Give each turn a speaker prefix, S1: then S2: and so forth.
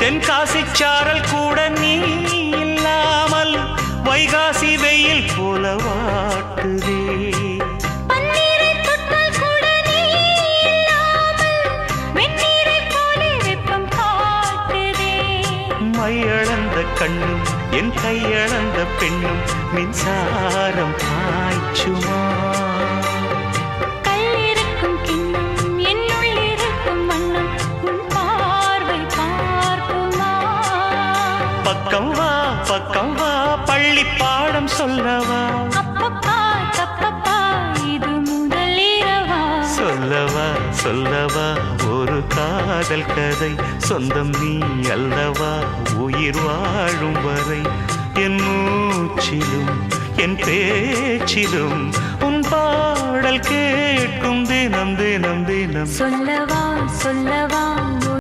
S1: தென்காசி சாரல் கூட நீ இல்லாமல் வைகாசி வெயில் போல வாட்டுதே. மையளந்த கண்ணும் என் கையளந்த பெண்ணும் மின்சாரம் பாய்ச்சுமா.
S2: கல்லிருக்கும் கிண்ணம் என்னுள் இருக்கும் வண்ணம் உன் பார்வை பார்க்குமா.
S1: பக்கம் வா பள்ளி பாடம் சொல்லவா.
S2: அப்பப்பா தப்பப்பா இது முதலிரவா.
S1: சொல்லவா ஒரு காதல் கதை. சொந்தம் நீ அல்லவா உயிர் வாழும் வரை. என் மூச்சிலும் என் பேச்சிலும் உன் பாடல் கேட்கும் தினம் தினம் தினம்.
S2: சொல்லவா